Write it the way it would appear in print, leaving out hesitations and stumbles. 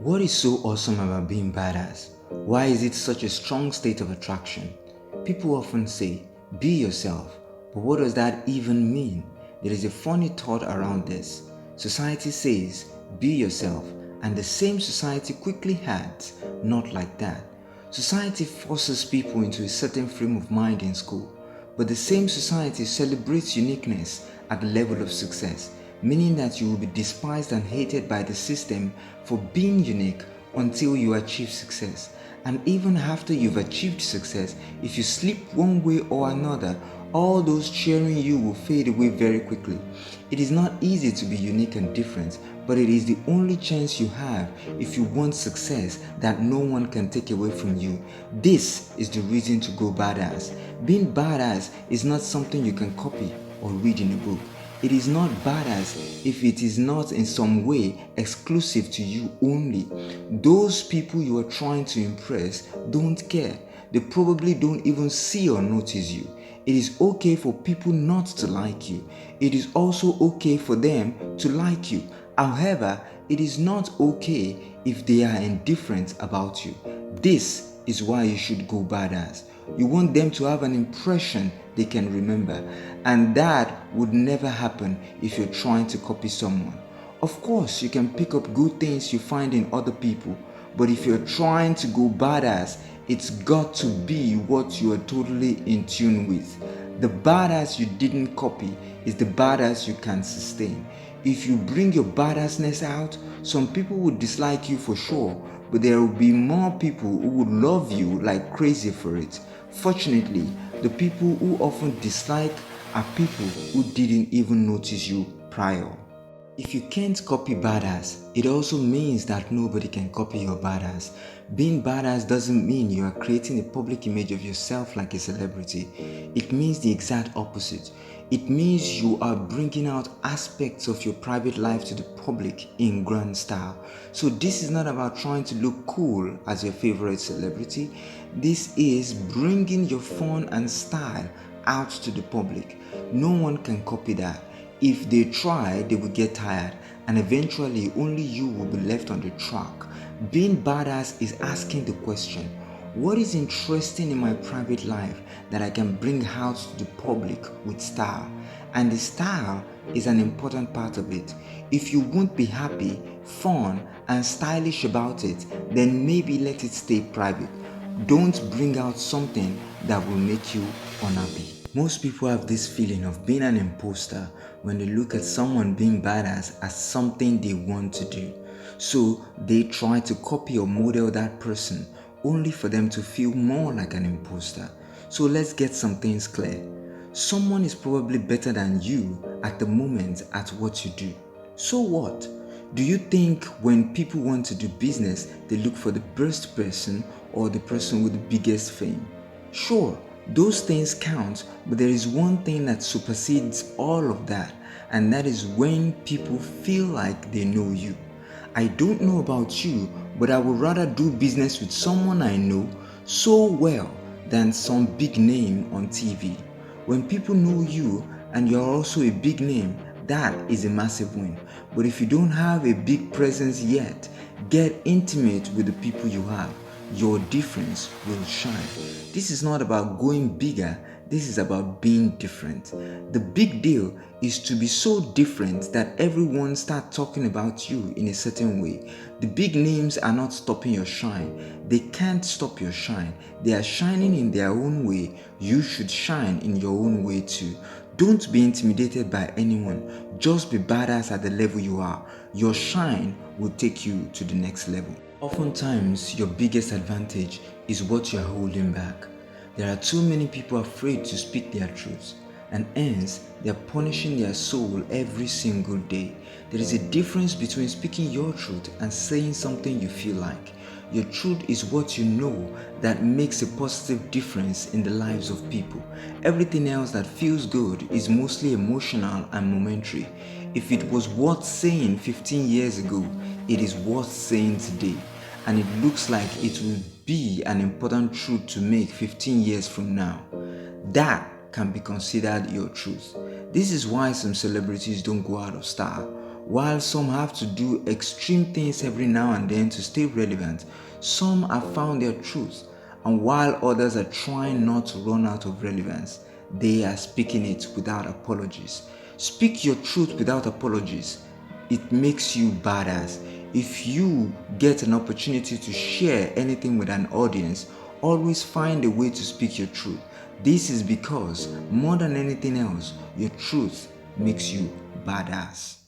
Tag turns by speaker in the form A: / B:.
A: What is so awesome about being badass? Why is it such a strong state of attraction? People often say, be yourself, but what does that even mean? There is a funny thought around this. Society says, be yourself, and the same society quickly adds, not like that. Society forces people into a certain frame of mind in school, but the same society celebrates uniqueness at the level of success, meaning that you will be despised and hated by the system for being unique until you achieve success. And even after you've achieved success, if you slip one way or another, all those cheering you will fade away very quickly. It is not easy to be unique and different, but it is the only chance you have if you want success that no one can take away from you. This is the reason to go badass. Being badass is not something you can copy or read in a book. It is not badass if it is not in some way exclusive to you only. Those people you are trying to impress don't care. They probably don't even see or notice you. It is okay for people not to like you. It is also okay for them to like you. However, it is not okay if they are indifferent about you. This is why you should go badass. You want them to have an impression they can remember, and that would never happen if you're trying to copy someone. Of course, you can pick up good things you find in other people, but if you're trying to go badass, it's got to be what you are totally in tune with. The badass you didn't copy is the badass you can sustain. If you bring your badassness out, some people would dislike you for sure, but there will be more people who would love you like crazy for it. Fortunately, the people who often dislike are people who didn't even notice you prior. If you can't copy badass, it also means that nobody can copy your badass. Being badass doesn't mean you are creating a public image of yourself like a celebrity. It means the exact opposite. It means you are bringing out aspects of your private life to the public in grand style. So this is not about trying to look cool as your favorite celebrity. This is bringing your fun and style out to the public. No one can copy that. If they try, they will get tired, and eventually only you will be left on the track. Being badass is asking the question, what is interesting in my private life that I can bring out to the public with style? And the style is an important part of it. If you won't be happy, fun, and stylish about it, then maybe let it stay private. Don't bring out something that will make you unhappy. Most people have this feeling of being an imposter when they look at someone being badass as something they want to do. So they try to copy or model that person only for them to feel more like an imposter. So let's get some things clear. Someone is probably better than you at the moment at what you do. So what? Do you think when people want to do business, they look for the best person or the person with the biggest fame? Sure, those things count, but there is one thing that supersedes all of that, and that is when people feel like they know you. I don't know about you, but I would rather do business with someone I know so well than some big name on TV. When people know you and you're also a big name, that is a massive win. But if you don't have a big presence yet, get intimate with the people you have. Your difference will shine. This is not about going bigger, this is about being different. The big deal is to be so different that everyone starts talking about you in a certain way. The big names are not stopping your shine. They can't stop your shine. They are shining in their own way. You should shine in your own way too. Don't be intimidated by anyone. Just be badass at the level you are. Your shine will take you to the next level. Oftentimes, your biggest advantage is what you are holding back. There are too many people afraid to speak their truths, and hence they are punishing their soul every single day. There is a difference between speaking your truth and saying something you feel like. Your truth is what you know that makes a positive difference in the lives of people. Everything else that feels good is mostly emotional and momentary. If it was worth saying 15 years ago, it is worth saying today. And it looks like it will be an important truth to make 15 years from now. That can be considered your truth. This is why some celebrities don't go out of style. While some have to do extreme things every now and then to stay relevant, some have found their truth. And while others are trying not to run out of relevance, they are speaking it without apologies. Speak your truth without apologies. It makes you badass. If you get an opportunity to share anything with an audience, always find a way to speak your truth. This is because, more than anything else, your truth makes you badass.